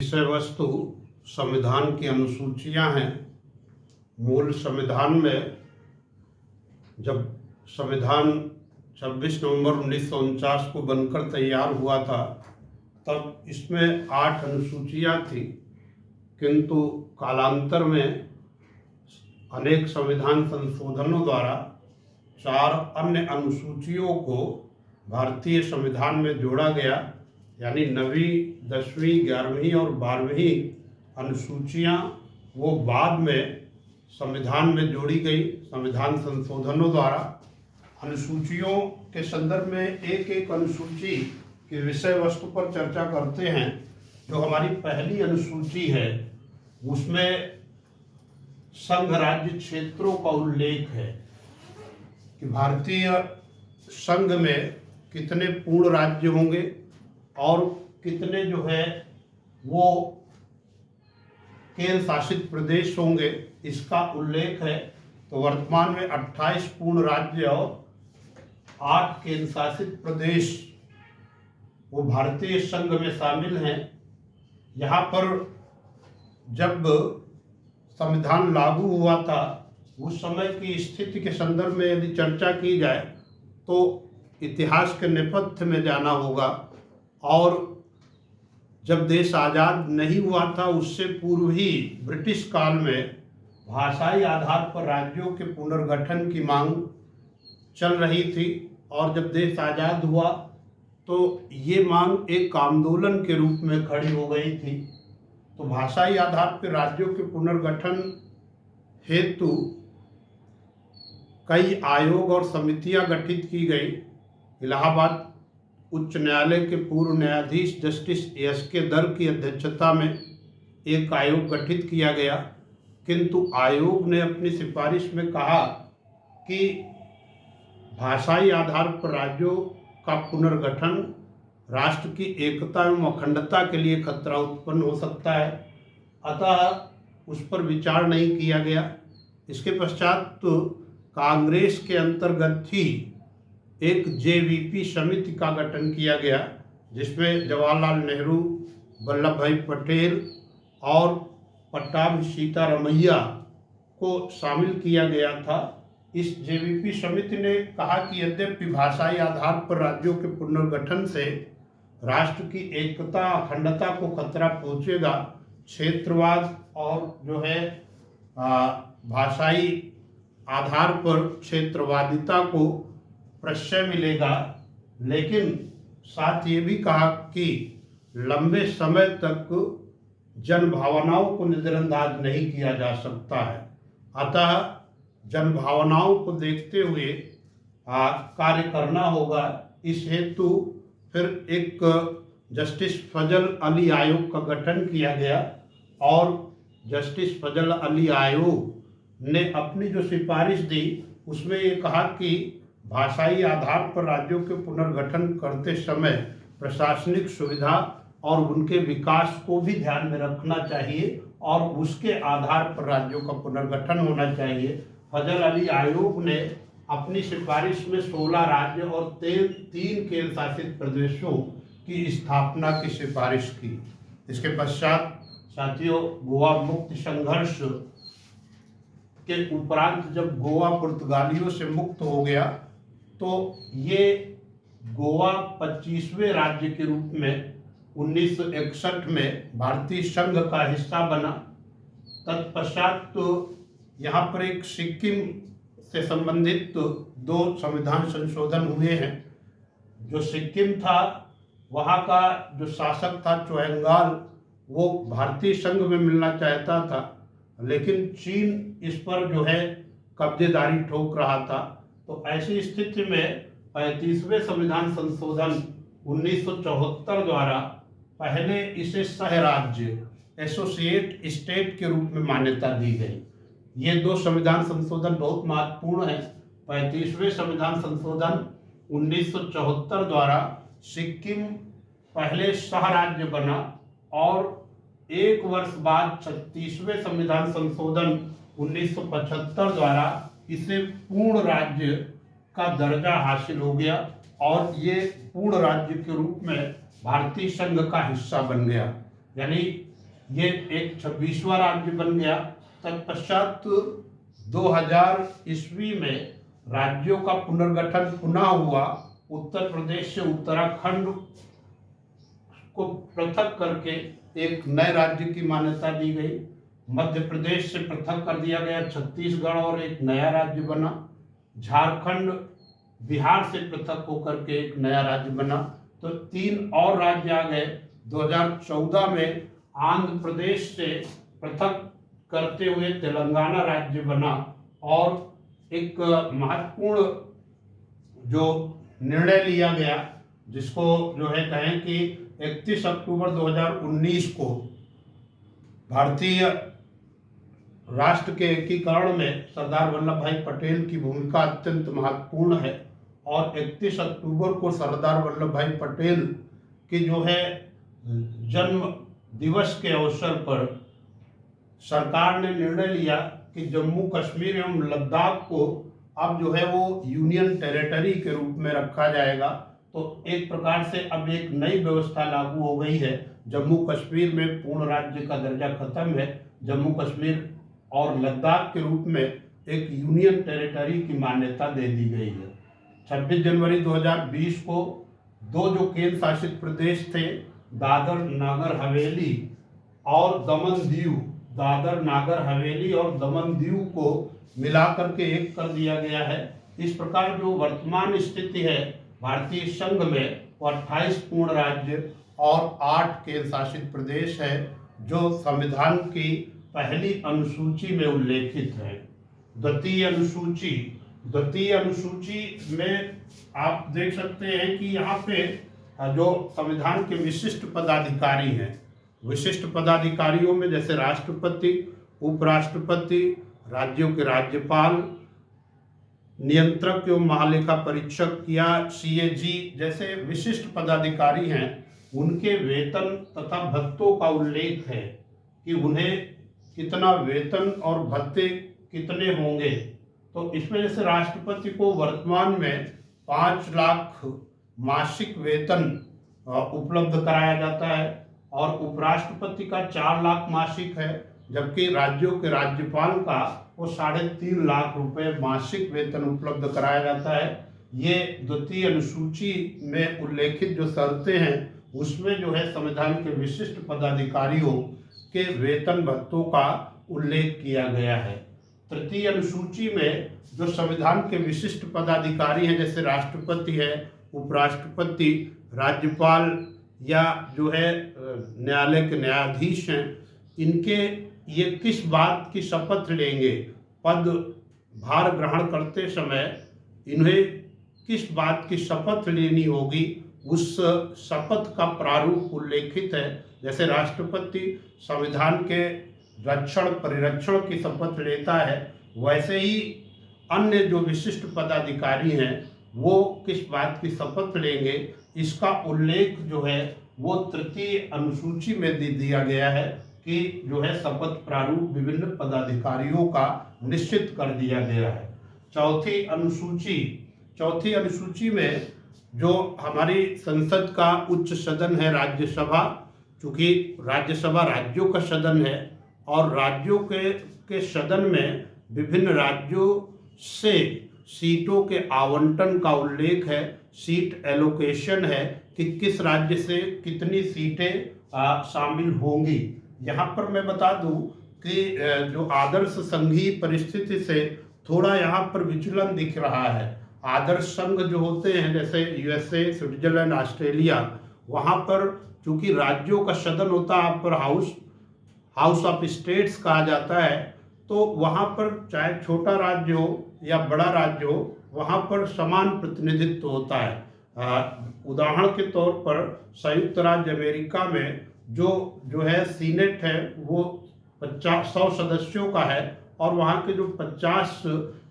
विषय वस्तु संविधान की अनुसूचियां हैं। मूल संविधान में जब संविधान 26 नवंबर 1949 को बनकर तैयार हुआ था तब इसमें 8 अनुसूचियां थी, किंतु कालांतर में अनेक संविधान संशोधनों द्वारा 4 अन्य अनुसूचियों को भारतीय संविधान में जोड़ा गया। यानी 9वीं, 10वीं, 11वीं और 12वीं अनुसूचियां वो बाद में संविधान में जोड़ी गई संविधान संशोधनों द्वारा। अनुसूचियों के संदर्भ में एक एक अनुसूची के विषय वस्तु पर चर्चा करते हैं। जो हमारी पहली अनुसूची है उसमें संघ राज्य क्षेत्रों का उल्लेख है कि भारतीय संघ में कितने पूर्ण राज्य होंगे और कितने जो है वो केंद्र शासित प्रदेश होंगे, इसका उल्लेख है। तो वर्तमान में 28 पूर्ण राज्य और 8 केंद्र शासित प्रदेश वो भारतीय संघ में शामिल हैं। यहाँ पर जब संविधान लागू हुआ था उस समय की स्थिति के संदर्भ में यदि चर्चा की जाए तो इतिहास के नेपथ्य में जाना होगा। और जब देश आज़ाद नहीं हुआ था उससे पूर्व ही ब्रिटिश काल में भाषाई आधार पर राज्यों के पुनर्गठन की मांग चल रही थी, और जब देश आज़ाद हुआ तो ये मांग एक आंदोलन के रूप में खड़ी हो गई थी। तो भाषाई आधार पर राज्यों के पुनर्गठन हेतु कई आयोग और समितियां गठित की गई। इलाहाबाद उच्च न्यायालय के पूर्व न्यायाधीश जस्टिस एस.के. दर की अध्यक्षता में एक आयोग गठित किया गया, किंतु आयोग ने अपनी सिफारिश में कहा कि भाषाई आधार पर राज्यों का पुनर्गठन राष्ट्र की एकता एवं अखंडता के लिए खतरा उत्पन्न हो सकता है, अतः उस पर विचार नहीं किया गया। इसके पश्चात तो कांग्रेस के अंतर्गत ही एक जेवीपी समिति का गठन किया गया, जिसमें जवाहरलाल नेहरू, वल्लभ भाई पटेल और पट्टाभी सीतारमैया को शामिल किया गया था। इस जेवीपी समिति ने कहा कि यद्यपि भाषाई आधार पर राज्यों के पुनर्गठन से राष्ट्र की एकता अखंडता को खतरा पहुंचेगा, क्षेत्रवाद और जो है भाषाई आधार पर क्षेत्रवादिता को प्रश्रय मिलेगा, लेकिन साथ ये भी कहा कि लंबे समय तक जन भावनाओं को नज़रअंदाज नहीं किया जा सकता है, अतः जन भावनाओं को देखते हुए कार्य करना होगा। इस हेतु फिर एक जस्टिस फजल अली आयोग का गठन किया गया, और जस्टिस फजल अली आयोग ने अपनी जो सिफारिश दी उसमें ये कहा कि भाषाई आधार पर राज्यों के पुनर्गठन करते समय प्रशासनिक सुविधा और उनके विकास को भी ध्यान में रखना चाहिए और उसके आधार पर राज्यों का पुनर्गठन होना चाहिए। फजल अली आयोग ने अपनी सिफारिश में 16 राज्य और 3 केंद्र शासित प्रदेशों की स्थापना की सिफारिश की। इसके पश्चात साथियों, गोवा मुक्ति संघर्ष के उपरांत जब गोवा पुर्तगालियों से मुक्त हो गया तो ये गोवा 25वें राज्य के रूप में 1961 में भारतीय संघ का हिस्सा बना। तत्पश्चात तो यहाँ पर एक सिक्किम से संबंधित 2 संविधान संशोधन हुए हैं। जो सिक्किम था वहाँ का जो शासक था चोएंगाल, वो भारतीय संघ में मिलना चाहता था, लेकिन चीन इस पर जो है कब्जेदारी ठोक रहा था। तो ऐसी स्थिति में 35वें संविधान संशोधन 1974 द्वारा पहले इसे सह राज्य एसोसिएट स्टेट के रूप में मान्यता दी गई। ये 2 संविधान संशोधन बहुत महत्वपूर्ण है। 35वें संविधान संशोधन 1974 द्वारा सिक्किम पहले सह राज्य बना, और 1 वर्ष बाद 36वें संविधान संशोधन 1975 द्वारा इसे पूर्ण राज्य का दर्जा हासिल हो गया, और ये पूर्ण राज्य के रूप में भारतीय संघ का हिस्सा बन गया। यानी ये एक 26वां राज्य बन गया। तत्पश्चात 2000 ईस्वी में राज्यों का पुनर्गठन पुनः हुआ। उत्तर प्रदेश से उत्तराखंड को पृथक करके एक नए राज्य की मान्यता दी गई। मध्य प्रदेश से पृथक कर दिया गया छत्तीसगढ़ और एक नया राज्य बना। झारखंड बिहार से पृथक होकर के एक नया राज्य बना। तो 3 और राज्य आ गए। 2014 में आंध्र प्रदेश से पृथक करते हुए तेलंगाना राज्य बना। और एक महत्वपूर्ण जो निर्णय लिया गया, जिसको जो है कहें कि 31 अक्टूबर 2019 को भारतीय राष्ट्र के एकीकरण में सरदार वल्लभ भाई पटेल की भूमिका अत्यंत महत्वपूर्ण है। और 31 अक्टूबर को सरदार वल्लभ भाई पटेल की जो है जन्म दिवस के अवसर पर सरकार ने निर्णय लिया कि जम्मू कश्मीर एवं लद्दाख को अब जो है वो यूनियन टेरिटरी के रूप में रखा जाएगा। तो एक प्रकार से अब एक नई व्यवस्था लागू हो गई है। जम्मू कश्मीर में पूर्ण राज्य का दर्जा खत्म है। जम्मू कश्मीर और लद्दाख के रूप में एक यूनियन टेरिटरी की मान्यता दे दी गई है। 26 जनवरी 2020 को 2 जो केंद्र शासित प्रदेश थे, दादर नागर हवेली और दमन दीव, दादर नागर हवेली और दमन दीव को मिलाकर के एक कर दिया गया है। इस प्रकार जो वर्तमान स्थिति है भारतीय संघ में, वो 28 पूर्ण राज्य और 8 केंद्र शासित प्रदेश है, जो संविधान की पहली अनुसूची में उल्लेखित है। द्वितीय अनुसूची में आप देख सकते हैं कि यहाँ पे जो संविधान के विशिष्ट पदाधिकारी हैं, विशिष्ट पदाधिकारियों में जैसे राष्ट्रपति, उपराष्ट्रपति, राज्यों के राज्यपाल, नियंत्रक एवं महालेखा परीक्षक या CAG जैसे विशिष्ट पदाधिकारी हैं, उनके वेतन तथा भत्तों का उल्लेख है कि उन्हें कितना वेतन और भत्ते कितने होंगे। तो इसमें जैसे राष्ट्रपति को वर्तमान में 5 लाख मासिक वेतन उपलब्ध कराया जाता है और उपराष्ट्रपति का 4 लाख मासिक है, जबकि राज्यों के राज्यपाल का वो 3.5 लाख रुपए मासिक वेतन उपलब्ध कराया जाता है। ये द्वितीय अनुसूची में उल्लेखित जो शर्तें हैं उसमें जो है संविधान के विशिष्ट पदाधिकारियों के वेतन भत्तों का उल्लेख किया गया है। तृतीय अनुसूची में जो संविधान के विशिष्ट पदाधिकारी हैं जैसे राष्ट्रपति है, उपराष्ट्रपति, राज्यपाल या जो है न्यायालय के न्यायाधीश हैं, इनके ये किस बात की शपथ लेंगे, पद भार ग्रहण करते समय इन्हें किस बात की शपथ लेनी होगी, उस शपथ का प्रारूप उल्लेखित है। जैसे राष्ट्रपति संविधान के रक्षण परिरक्षण की शपथ लेता है, वैसे ही अन्य जो विशिष्ट पदाधिकारी हैं वो किस बात की शपथ लेंगे, इसका उल्लेख जो है वो तृतीय अनुसूची में दे दिया गया है कि जो है शपथ प्रारूप विभिन्न पदाधिकारियों का निश्चित कर दिया गया है। चौथी अनुसूची में जो हमारी संसद का उच्च सदन है राज्यसभा, चूँकि राज्यसभा राज्यों का सदन है और राज्यों के सदन में विभिन्न राज्यों से सीटों के आवंटन का उल्लेख है, सीट एलोकेशन है कि किस राज्य से कितनी सीटें शामिल होंगी। यहाँ पर मैं बता दूं कि जो आदर्श संघीय परिस्थिति से थोड़ा यहाँ पर विचलन दिख रहा है। आदर्श संघ जो होते हैं जैसे USA, स्विट्जरलैंड, ऑस्ट्रेलिया, वहाँ पर चूँकि राज्यों का सदन होता है, यहाँ पर हाउस ऑफ स्टेट्स कहा जाता है, तो वहाँ पर चाहे छोटा राज्य हो या बड़ा राज्य हो, वहाँ पर समान प्रतिनिधित्व होता है। उदाहरण के तौर पर संयुक्त राज्य अमेरिका में जो है सीनेट है वो 100 सदस्यों का है और वहाँ के जो 50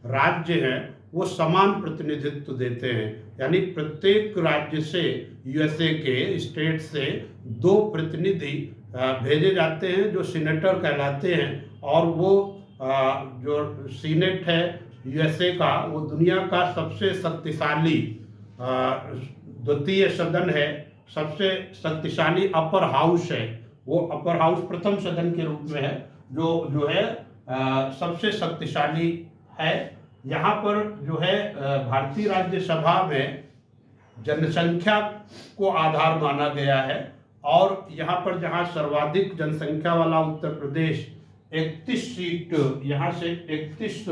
राज्य हैं वो समान प्रतिनिधित्व देते हैं। यानी प्रत्येक राज्य से USA के स्टेट से 2 प्रतिनिधि भेजे जाते हैं जो सीनेटर कहलाते हैं, और वो जो सीनेट है USA का वो दुनिया का सबसे शक्तिशाली द्वितीय सदन है, सबसे शक्तिशाली अपर हाउस है, वो अपर हाउस प्रथम सदन के रूप में है, जो है सबसे शक्तिशाली है। यहाँ पर जो है भारतीय राज्यसभा में जनसंख्या को आधार माना गया है, और यहाँ पर जहाँ सर्वाधिक जनसंख्या वाला उत्तर प्रदेश 31 सीट, यहाँ से 31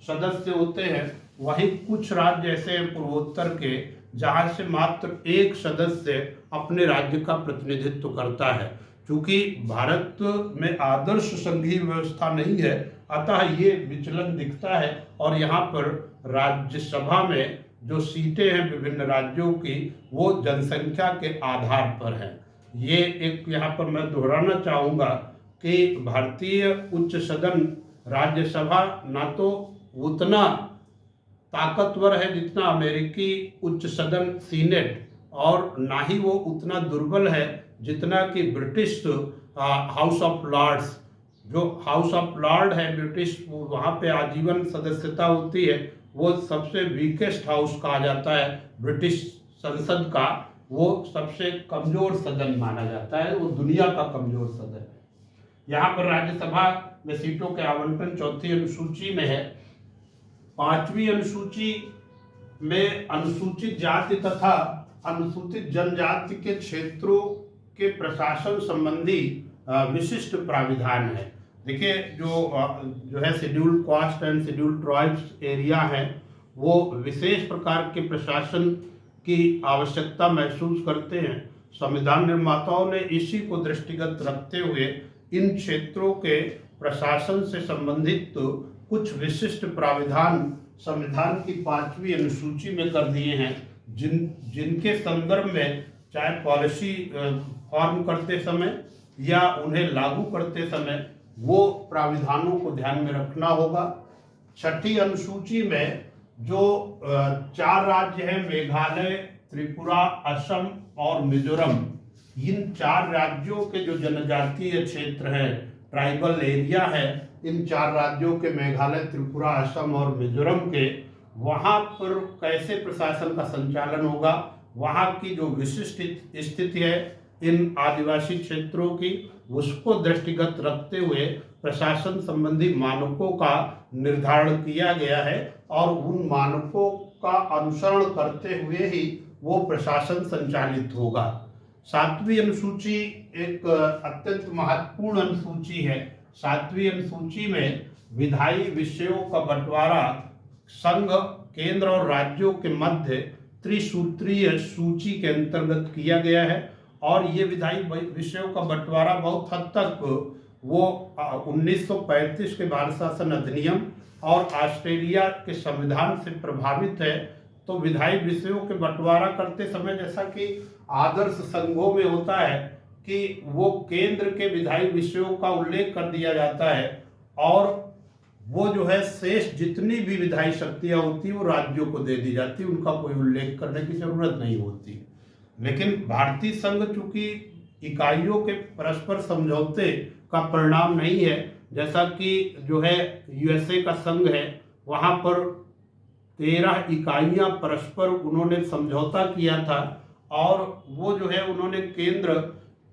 सदस्य होते हैं, वहीं कुछ राज्य ऐसे पूर्वोत्तर के जहाँ से मात्र एक सदस्य अपने राज्य का प्रतिनिधित्व करता है। क्योंकि भारत में आदर्श संघीय व्यवस्था नहीं है, अतः ये विचलन दिखता है। और यहाँ पर राज्यसभा में जो सीटें हैं विभिन्न राज्यों की, वो जनसंख्या के आधार पर हैं। ये एक यहाँ पर मैं दोहराना चाहूँगा कि भारतीय उच्च सदन राज्यसभा ना तो उतना ताकतवर है जितना अमेरिकी उच्च सदन सीनेट, और ना ही वो उतना दुर्बल है जितना कि ब्रिटिश हाउस ऑफ लॉर्ड्स। जो हाउस ऑफ लॉर्ड है ब्रिटिश, वहाँ पे आजीवन सदस्यता होती है, वो सबसे वीकेस्ट हाउस कहा जाता है ब्रिटिश संसद का, वो सबसे कमजोर सदन माना जाता है, वो दुनिया का कमजोर सदन है। यहाँ पर राज्यसभा में सीटों के आवंटन चौथी अनुसूची में है। पांचवी अनुसूची में अनुसूचित जाति तथा अनुसूचित जनजाति के क्षेत्रों के प्रशासन संबंधी विशिष्ट प्राविधान है। देखिए, जो है scheduled caste and scheduled tribes area है, वो विशेष प्रकार के प्रशासन की आवश्यकता महसूस करते हैं। संविधान निर्माताओं ने इसी को दृष्टिगत रखते हुए इन क्षेत्रों के प्रशासन से संबंधित कुछ विशिष्ट प्राविधान संविधान की 5वीं अनुसूची में कर दिए हैं, जिनके संदर्भ में चाहे पॉलिसी फॉर्म करते समय या उन्हें लागू करते समय वो प्राविधानों को ध्यान में रखना होगा। छठी अनुसूची में जो 4 राज्य हैं, मेघालय, त्रिपुरा, असम और मिजोरम, इन 4 राज्यों के जो जनजातीय क्षेत्र हैं, ट्राइबल एरिया है, इन 4 राज्यों के मेघालय, त्रिपुरा, असम और मिजोरम के, वहाँ पर कैसे प्रशासन का संचालन होगा, वहाँ की जो विशिष्ट स्थिति है इन आदिवासी क्षेत्रों की, उसको दृष्टिगत रखते हुए प्रशासन संबंधी मानकों का निर्धारण किया गया है, और उन मानकों का अनुसरण करते हुए ही वो प्रशासन संचालित होगा। 7वीं अनुसूची एक अत्यंत महत्वपूर्ण अनुसूची है। 7वीं अनुसूची में विधायी विषयों का बंटवारा संघ, केंद्र और राज्यों के मध्य त्रिसूत्रीय सूची के अंतर्गत किया गया है, और ये विधायी विषयों का बंटवारा बहुत हद तक वो 1935 के भारत शासन अधिनियम और ऑस्ट्रेलिया के संविधान से प्रभावित है। तो विधायी विषयों के बंटवारा करते समय, जैसा कि आदर्श संघों में होता है कि वो केंद्र के विधायी विषयों का उल्लेख कर दिया जाता है, और वो जो है शेष जितनी भी विधायी शक्तियाँ होती वो राज्यों को दे दी जाती, उनका कोई उल्लेख करने की जरूरत नहीं होती। लेकिन भारतीय संघ चूंकि इकाइयों के परस्पर समझौते का परिणाम नहीं है, जैसा कि जो है यूएसए का संघ है, वहाँ पर 13 इकाइयाँ परस्पर उन्होंने समझौता किया था, और वो जो है उन्होंने केंद्र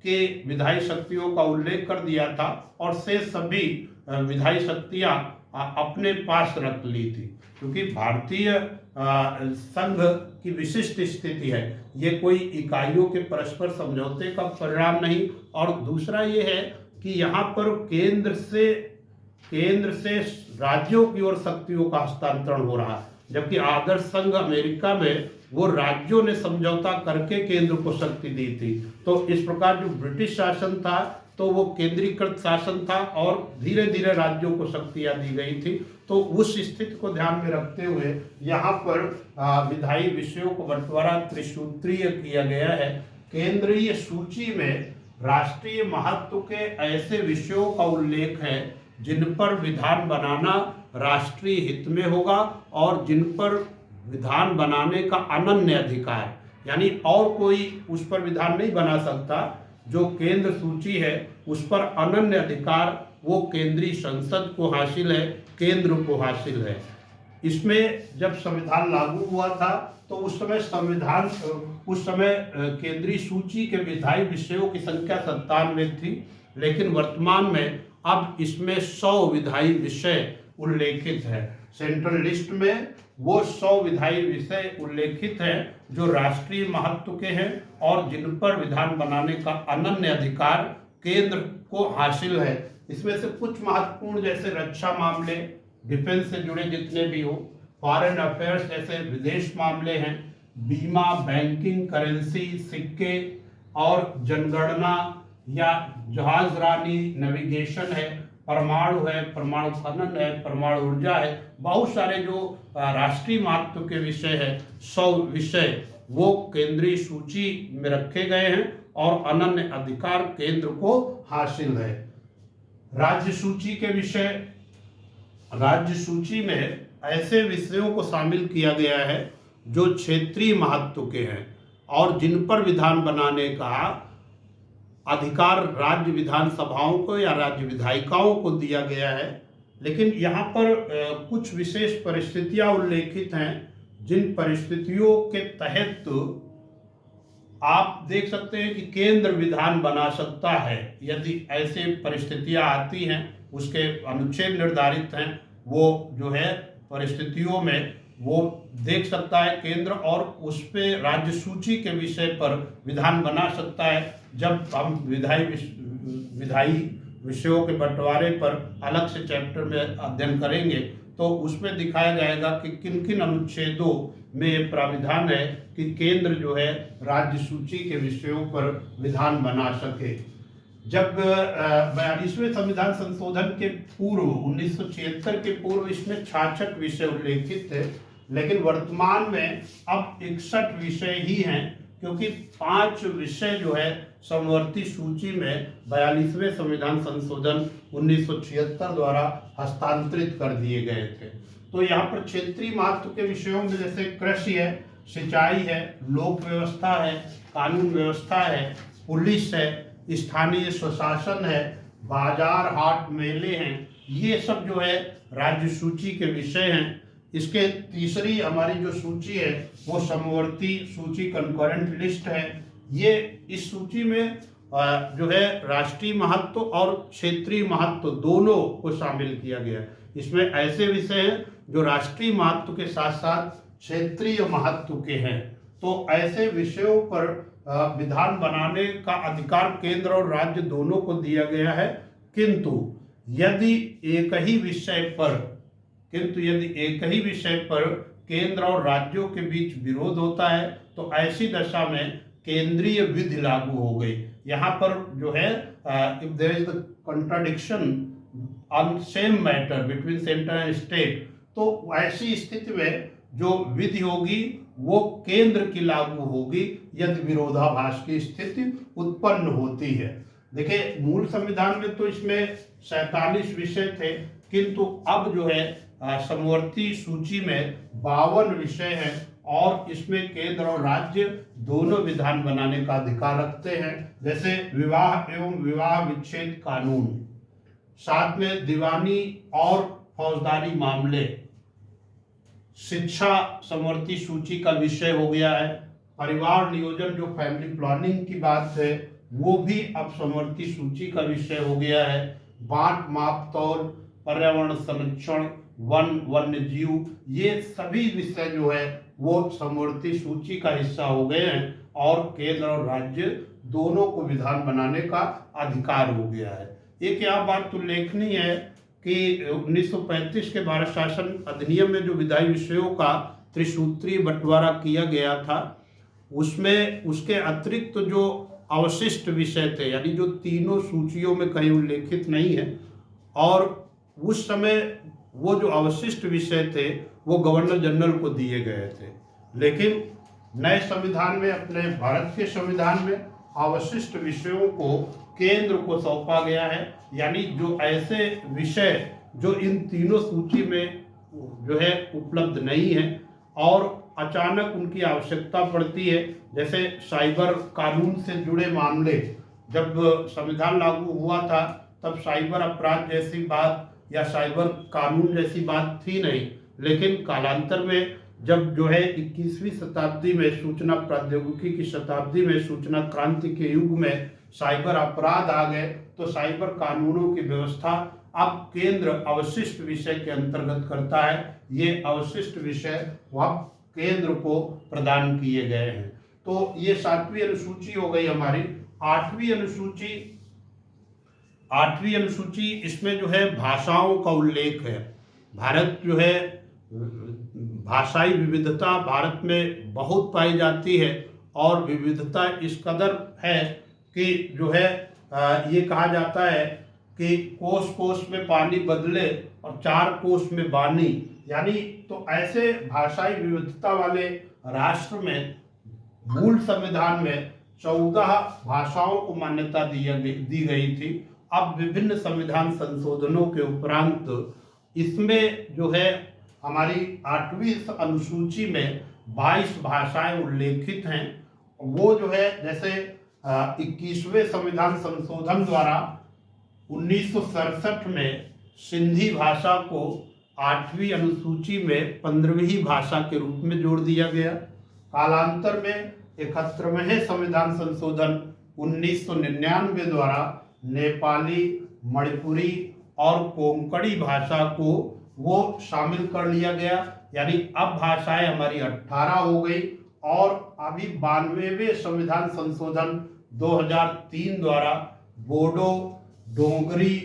के विधायी शक्तियों का उल्लेख कर दिया था, और से सभी विधायी शक्तियाँ अपने पास रख ली थी। क्योंकि भारतीय संघ की विशिष्ट स्थिति है, ये कोई इकाइयों के परस्पर समझौते का परिणाम नहीं। और दूसरा ये है कि यहाँ पर केंद्र से राज्यों की ओर शक्तियों का हस्तांतरण हो रहा है, जबकि आदर्श संघ अमेरिका में वो राज्यों ने समझौता करके केंद्र को शक्ति दी थी। तो इस प्रकार जो ब्रिटिश शासन था तो वो केंद्रीकृत शासन था, और धीरे धीरे राज्यों को शक्तियाँ दी गई थी। तो उस स्थिति को ध्यान में रखते हुए यहाँ पर विधायी विषयों को बंटवारा त्रिसूत्रीय किया गया है। केंद्रीय सूची में राष्ट्रीय महत्व के ऐसे विषयों का उल्लेख है जिन पर विधान बनाना राष्ट्रीय हित में होगा, और जिन पर विधान बनाने का अनन्य अधिकार, यानी और कोई उस पर विधान नहीं बना सकता। जो केंद्र सूची है उस पर अनन्य अधिकार वो केंद्रीय संसद को हासिल है, केंद्र को हासिल है। इसमें जब संविधान लागू हुआ था तो उस समय केंद्रीय सूची के विधायी विषयों की संख्या 97 थी, लेकिन वर्तमान में अब इसमें 100 विधायी विषय उल्लेखित है। सेंट्रल लिस्ट में वो 100 विधायी विषय उल्लेखित हैं जो राष्ट्रीय महत्व के हैं और जिन पर विधान बनाने का अनन्य अधिकार केंद्र को हासिल है। इसमें से कुछ महत्वपूर्ण जैसे रक्षा मामले, डिफेंस से जुड़े जितने भी हो, फॉरेन अफेयर्स जैसे विदेश मामले हैं, बीमा, बैंकिंग, करेंसी, सिक्के और जनगणना या जहाजरानी, नेविगेशन है, परमाणु है, परमाणु खनन है, परमाणु ऊर्जा है, बहुत सारे जो राष्ट्रीय महत्व के विषय है 100 विषय वो केंद्रीय सूची में रखे गए हैं और अनन्य अधिकार केंद्र को हासिल है। राज्य सूची के विषय, राज्य सूची में ऐसे विषयों को शामिल किया गया है जो क्षेत्रीय महत्व के हैं और जिन पर विधान बनाने का अधिकार राज्य विधानसभाओं को या राज्य विधायिकाओं को दिया गया है। लेकिन यहाँ पर कुछ विशेष परिस्थितियाँ उल्लेखित हैं जिन परिस्थितियों के तहत आप देख सकते हैं कि केंद्र विधान बना सकता है। यदि ऐसे परिस्थितियाँ आती हैं, उसके अनुच्छेद निर्धारित हैं, वो जो है परिस्थितियों में वो देख सकता है केंद्र और उस पे राज्य सूची के विषय पर विधान बना सकता है। जब हम विधायी विषयों के बंटवारे पर अलग से चैप्टर में अध्ययन करेंगे तो उसमें दिखाया जाएगा कि किन किन अनुच्छेदों में ये प्राविधान है कि केंद्र जो है राज्य सूची के विषयों पर विधान बना सके। जब 42वें संविधान संशोधन के पूर्व 1976 के पूर्व इसमें 66 विषय उल्लेखित थे, लेकिन वर्तमान में अब 61 विषय ही हैं क्योंकि 5 विषय जो है समवर्ती सूची में 42वें संविधान संशोधन 1976 द्वारा हस्तांतरित कर दिए गए थे। तो यहाँ पर क्षेत्रीय महत्व के विषयों में जैसे कृषि है, सिंचाई है, लोक व्यवस्था है, कानून व्यवस्था है, पुलिस है, स्थानीय स्वशासन है, बाजार हाट मेले हैं, ये सब जो है राज्य सूची के विषय हैं। इसके तीसरी हमारी जो सूची है वो समवर्ती सूची कंकरेंट लिस्ट है। ये इस सूची में जो है राष्ट्रीय महत्व और क्षेत्रीय महत्व दोनों को शामिल किया गया है। इसमें ऐसे विषय हैं जो राष्ट्रीय महत्व के साथ साथ क्षेत्रीय महत्व के हैं। तो ऐसे विषयों पर विधान बनाने का अधिकार केंद्र और राज्य दोनों को दिया गया है। किंतु यदि एक ही विषय पर केंद्र और राज्यों के बीच विरोध होता है तो ऐसी दशा में केंद्रीय विधि लागू हो गई। यहाँ पर जो है if there is the contradiction on same matter between centre and state, तो ऐसी स्थिति में जो विधि होगी वो केंद्र की लागू होगी यदि विरोधाभास की स्थिति उत्पन्न होती है। देखिए, मूल संविधान में तो इसमें 47 विषय थे, किंतु अब जो है समवर्ती सूची में 52 विषय हैं और इसमें केंद्र और राज्य दोनों विधान बनाने का अधिकार रखते हैं। जैसे विवाह एवं विवाह विच्छेद कानून, साथ में दीवानी और फौजदारी मामले, शिक्षा समवर्ती सूची का विषय हो गया है, परिवार नियोजन जो फैमिली प्लानिंग की बात है वो भी अब समवर्ती सूची का विषय हो गया है, बांट माप तौल, पर्यावरण संरक्षण, वन्य जीव, ये सभी विषय जो है वो समवर्ती सूची का हिस्सा हो गए हैं और केंद्र और राज्य दोनों को विधान बनाने का अधिकार हो गया है। एक यहाँ बात उल्लेखनीय है कि 1935 के भारत शासन अधिनियम में जो विधायी विषयों का त्रिसूत्रीय बंटवारा किया गया था उसमें उसके अतिरिक्त जो अवशिष्ट विषय थे, यानी जो तीनों सूचियों में कहीं उल्लेखित नहीं है, और उस समय वो जो अवशिष्ट विषय थे वो गवर्नर जनरल को दिए गए थे। लेकिन नए संविधान में, अपने भारत के संविधान में अवशिष्ट विषयों को केंद्र को सौंपा गया है। यानी जो ऐसे विषय जो इन तीनों सूची में जो है उपलब्ध नहीं है और अचानक उनकी आवश्यकता पड़ती है, जैसे साइबर कानून से जुड़े मामले, जब संविधान लागू हुआ था तब साइबर अपराध जैसी बात या साइबर कानून जैसी बात थी नहीं, लेकिन कालांतर में जब जो है 21वीं शताब्दी में सूचना प्रौद्योगिकी की शताब्दी में सूचना क्रांति के युग में साइबर अपराध आ गए, तो साइबर कानूनों की व्यवस्था अब केंद्र अवशिष्ट विषय के अंतर्गत करता है। ये अवशिष्ट विषय वह केंद्र को प्रदान किए गए हैं। तो ये 7वीं अनुसूची हो गई हमारी। 8वीं अनुसूची इसमें जो है भाषाओं का उल्लेख है। भारत जो है भाषाई विविधता भारत में बहुत पाई जाती है, और विविधता इस कदर है कि जो है ये कहा जाता है कि कोस कोस में पानी बदले और 4 कोस में बानी, यानी तो ऐसे भाषाई विविधता वाले राष्ट्र में मूल संविधान में 14 भाषाओं को मान्यता दी गई थी। अब विभिन्न संविधान संशोधनों के उपरांत इसमें जो है हमारी 8वीं अनुसूची में 22 भाषाएं उल्लेखित हैं। वो जो है जैसे 21वें संविधान संशोधन द्वारा 1967 में सिंधी भाषा को 8वीं अनुसूची में 15वीं भाषा के रूप में जोड़ दिया गया। कालांतर में 71वें संविधान संशोधन 1999 द्वारा नेपाली, मणिपुरी और कोंकणी भाषा को वो शामिल कर लिया गया, यानी अब भाषाएं हमारी 18 हो गई। और अभी 92वें संविधान संशोधन 2003 द्वारा बोडो, डोगरी,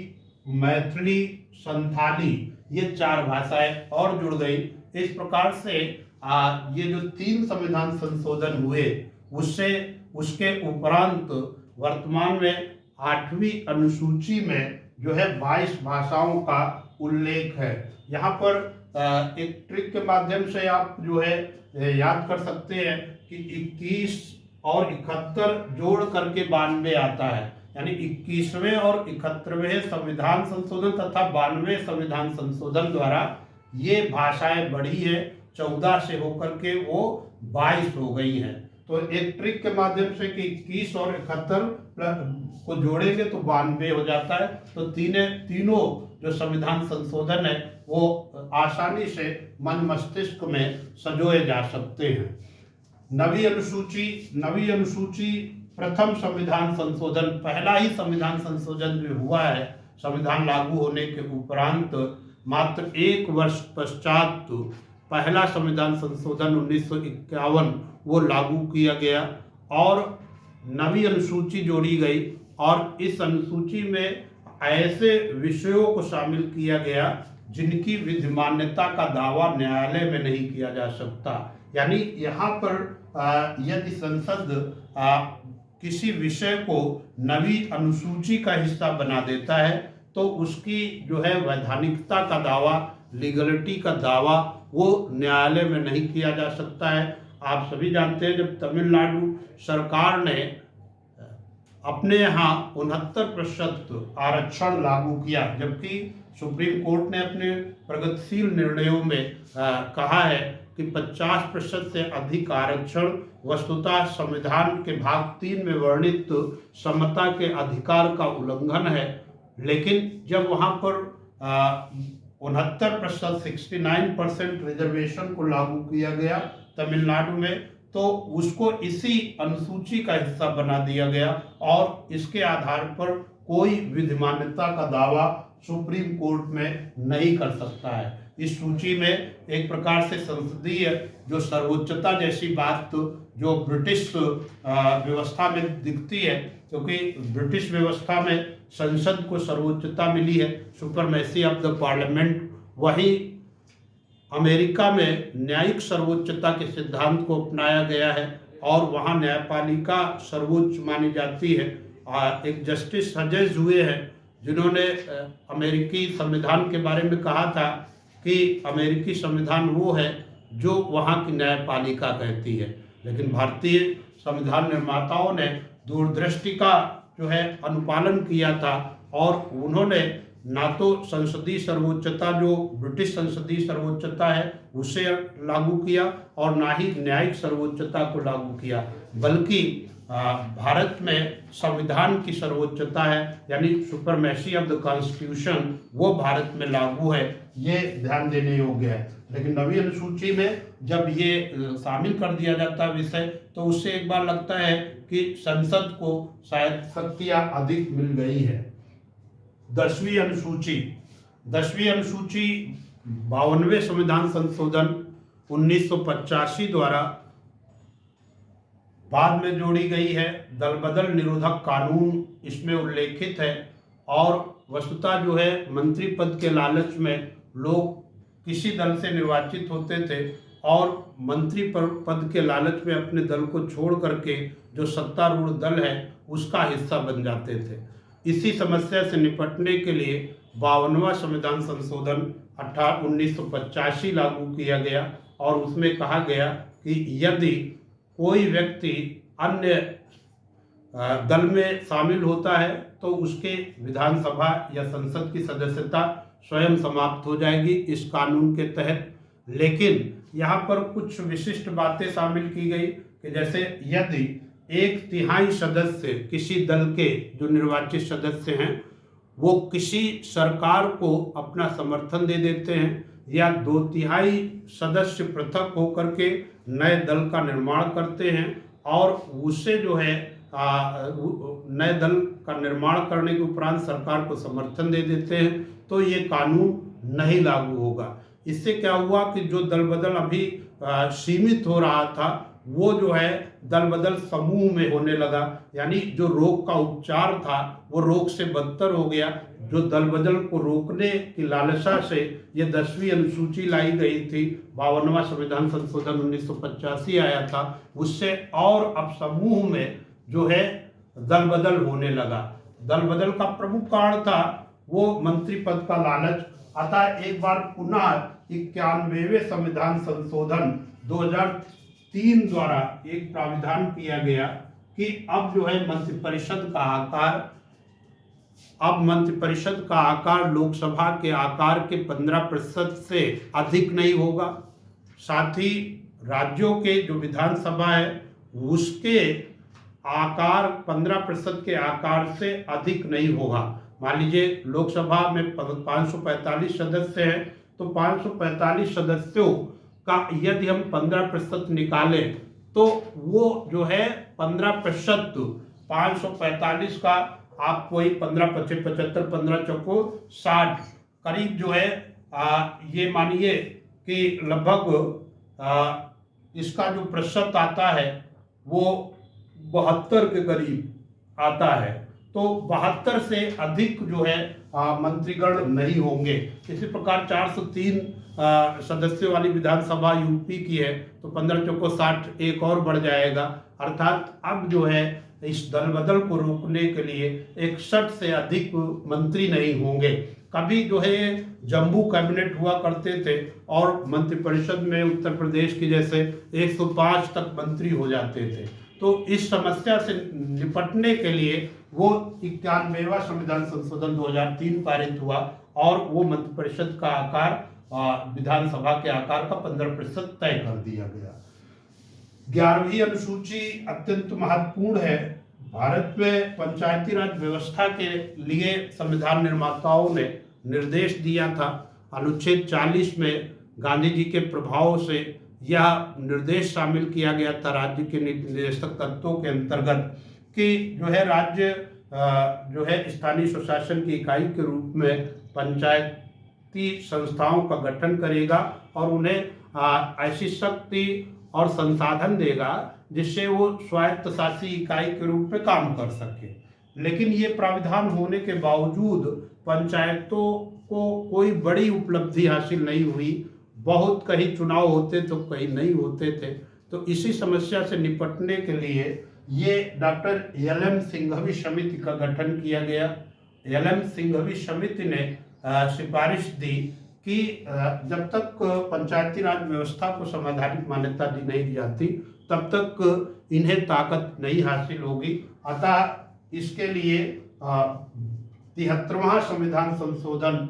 मैथिली, संथाली ये 4 भाषाएं और जुड़ गई। इस प्रकार से ये जो 3 संविधान संशोधन हुए उसके उपरांत वर्तमान में 8वीं अनुसूची में जो है 22 भाषाओं का उल्लेख है। यहाँ पर एक ट्रिक के माध्यम से आप जो है याद कर सकते हैं कि 21 और 71 जोड़ करके 92 आता है, यानी 21वें और 71वें संविधान संशोधन तथा 92वें संविधान संशोधन द्वारा ये भाषाएं बढ़ी है, 14 से होकर के वो 22 हो गई हैं। तो एक ट्रिक के माध्यम से कि 21 और 71 को जोड़ेंगे तो 92 हो जाता है। तो तीनों जो संविधान संशोधन है वो आसानी से मन मस्तिष्क में संजोए जा सकते हैं। 9वीं अनुसूची प्रथम संविधान संशोधन, पहला ही संविधान संशोधन जो हुआ है संविधान लागू होने के उपरांत मात्र 1 वर्ष पश्चात पहला संविधान संशोधन 1951 वो लागू किया गया और 9वीं अनुसूची जोड़ी गई। और इस अनुसूची में ऐसे विषयों को शामिल किया गया जिनकी विधिमान्यता का दावा न्यायालय में नहीं किया जा सकता। यानी यहाँ पर यदि संसद किसी विषय को 9वीं अनुसूची का हिस्सा बना देता है तो उसकी जो है वैधानिकता का दावा, लीगलिटी का दावा वो न्यायालय में नहीं किया जा सकता है। आप सभी जानते हैं जब तमिलनाडु सरकार ने अपने यहाँ 69% आरक्षण लागू किया, जबकि सुप्रीम कोर्ट ने अपने प्रगतिशील निर्णयों में कहा है कि 50% से अधिक आरक्षण वस्तुतः संविधान के भाग 3 में वर्णित समता के अधिकार का उल्लंघन है। लेकिन जब वहाँ पर 69% 69% रिजर्वेशन को लागू किया गया तमिलनाडु में, तो उसको इसी अनुसूची का हिस्सा बना दिया गया और इसके आधार पर कोई विधिमान्यता का दावा सुप्रीम कोर्ट में नहीं कर सकता है। इस सूची में एक प्रकार से संसदीय जो सर्वोच्चता जैसी बात जो ब्रिटिश व्यवस्था में दिखती है, क्योंकि ब्रिटिश व्यवस्था में संसद को सर्वोच्चता मिली है, सुपरमेसी ऑफ द पार्लियामेंट। वही अमेरिका में न्यायिक सर्वोच्चता के सिद्धांत को अपनाया गया है और वहाँ न्यायपालिका सर्वोच्च मानी जाती है। एक जस्टिस हजेस हुए हैं जिन्होंने अमेरिकी संविधान के बारे में कहा था कि अमेरिकी संविधान वो है जो वहाँ की न्यायपालिका कहती है। लेकिन भारतीय संविधान निर्माताओं ने दूरदृष्टि का जो है अनुपालन किया था और उन्होंने ना तो संसदीय सर्वोच्चता जो ब्रिटिश संसदीय सर्वोच्चता है उसे लागू किया और ना ही न्यायिक सर्वोच्चता को लागू किया, बल्कि भारत में संविधान की सर्वोच्चता है, यानी सुपरमेसी ऑफ द कॉन्स्टिट्यूशन, वो भारत में लागू है, ये ध्यान देने योग्य है। लेकिन 9वीं अनुसूची में जब ये शामिल कर दिया जाता है विषय, तो उससे एक बार लगता है कि संसद को शायद शक्तियां अधिक मिल गई है। 10वीं अनुसूची 52वें संविधान संशोधन 1985 द्वारा बाद में जोड़ी गई है। दल बदल निरोधक कानून इसमें उल्लेखित है, और वस्तुतः जो है मंत्री पद के लालच में लोग किसी दल से निर्वाचित होते थे और मंत्री पद के लालच में अपने दल को छोड़ करके जो सत्तारूढ़ दल है उसका हिस्सा बन जाते थे। इसी समस्या से निपटने के लिए 52वां संविधान संशोधन 1985 लागू किया गया, और उसमें कहा गया कि यदि कोई व्यक्ति अन्य दल में शामिल होता है तो उसके विधानसभा या संसद की सदस्यता स्वयं समाप्त हो जाएगी इस कानून के तहत। लेकिन यहाँ पर कुछ विशिष्ट बातें शामिल की गई कि जैसे यदि 1/3 सदस्य किसी दल के जो निर्वाचित सदस्य हैं वो किसी सरकार को अपना समर्थन दे देते हैं, या 2/3 सदस्य पृथक होकर के नए दल का निर्माण करते हैं और उससे जो है नए दल का निर्माण करने के उपरांत सरकार को समर्थन दे देते हैं, तो ये कानून नहीं लागू होगा। इससे क्या हुआ कि जो दल बदल अभी सीमित हो रहा था वो जो है दल बदल समूह में होने लगा, यानी जो रोग का उपचार था वो रोग से बदतर हो गया। जो दल बदल को रोकने की लालसा से ये 10वीं अनुसूची लाई गई थी, 52वां संविधान संशोधन 1985 आया था, उससे और अब समूह में जो है दल बदल होने लगा। दल बदल का प्रमुख कारण था वो मंत्री पद का लालच। अतः एक बार पुनः 91वें संविधान संशोधन 2003 द्वारा एक प्राविधान किया गया कि अब जो है मंत्रिपरिषद का आकार लोकसभा के आकार के 15% से अधिक नहीं होगा। साथ ही राज्यों के जो विधानसभा है उसके आकार 15% के आकार से अधिक नहीं होगा। मान लीजिए लोकसभा में 545 सदस्य हैं, तो 545 सदस्यों का यदि हम 15% निकालें तो वो जो है 15%, 545 का आप कोई 15 25 75 15 चौको 60 करीब जो है ये मानिए कि लगभग इसका जो प्रतिशत आता है वो 72 के करीब आता है। तो 72 से अधिक जो है मंत्रीगण नहीं होंगे। इसी प्रकार 403 सदस्यों वाली विधानसभा यूपी की है, तो 15 चौको 60 एक और बढ़ जाएगा। अर्थात अब जो है इस दल बदल को रोकने के लिए 61 से अधिक मंत्री नहीं होंगे। कभी जो है जम्बू कैबिनेट हुआ करते थे और मंत्रिपरिषद में उत्तर प्रदेश की जैसे 105 तक मंत्री हो जाते थे। तो इस समस्या से निपटने के लिए वो 91वां संविधान संशोधन 2003 पारित हुआ और वो मंत्रिपरिषद का आकार विधानसभा के आकार का 15% तय कर दिया गया। 11वीं अनुसूची अत्यंत महत्वपूर्ण है। भारत में पंचायती राज व्यवस्था के लिए संविधान निर्माताओं ने निर्देश दिया था। अनुच्छेद 40 में गांधी जी के प्रभाव से यह निर्देश शामिल किया गया था राज्य के निर्देशक तत्वों के अंतर्गत कि जो है राज्य जो है स्थानीय स्वशासन की इकाई के रूप में पंचायती संस्थाओं का गठन करेगा और उन्हें ऐसी शक्ति और संसाधन देगा जिससे वो स्वायत्त शासी इकाई के रूप में काम कर सके। लेकिन ये प्राविधान होने के बावजूद पंचायतों को कोई बड़ी उपलब्धि हासिल नहीं हुई। बहुत कहीं चुनाव होते तो कहीं नहीं होते थे। तो इसी समस्या से निपटने के लिए ये डॉक्टर एल.एम. सिंघवी समिति का गठन किया गया। एल.एम. सिंघवी समिति ने सिफारिश दी कि जब तक पंचायती राज व्यवस्था को संवैधानिक मान्यता दी नहीं जाती तब तक इन्हें ताकत नहीं हासिल होगी। अतः इसके लिए 73वां संविधान संशोधन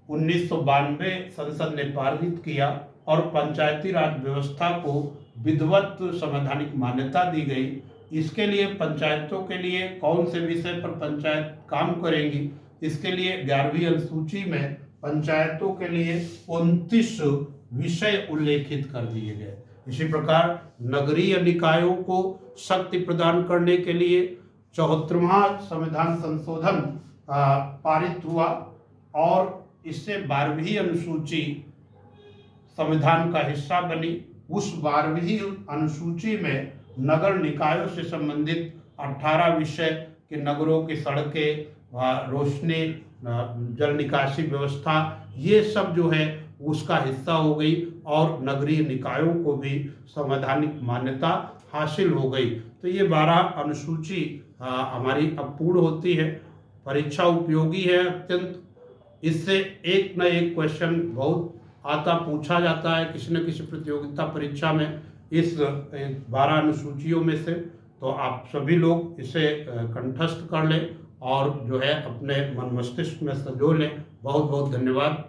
1992 संसद ने पारित किया और पंचायती राज व्यवस्था को विधिवत संवैधानिक मान्यता दी गई। इसके लिए पंचायतों के लिए कौन से विषय पर पंचायत काम करेंगी, इसके लिए 11वीं अनुसूची में पंचायतों के लिए 29 विषय उल्लेखित कर दिए गए। इसी प्रकार नगरीय निकायों को शक्ति प्रदान करने के लिए 74वां संविधान संशोधन पारित हुआ और इससे 12वीं अनुसूची संविधान का हिस्सा बनी। उस 12वीं अनुसूची में नगर निकायों से संबंधित 18 विषय के नगरों की सड़कें, रोशनी, जल निकासी व्यवस्था, ये सब जो है उसका हिस्सा हो गई और नगरीय निकायों को भी संवैधानिक मान्यता हासिल हो गई। तो ये 12 अनुसूची हमारी अब पूर्ण होती है। परीक्षा उपयोगी है अत्यंत। इससे एक न एक क्वेश्चन बहुत आता पूछा जाता है किसी न किसी प्रतियोगिता परीक्षा में इस 12 अनुसूचियों में से। तो आप सभी लोग इसे कंठस्थ कर लें और जो है अपने मन मस्तिष्क में संजो लें। बहुत बहुत धन्यवाद।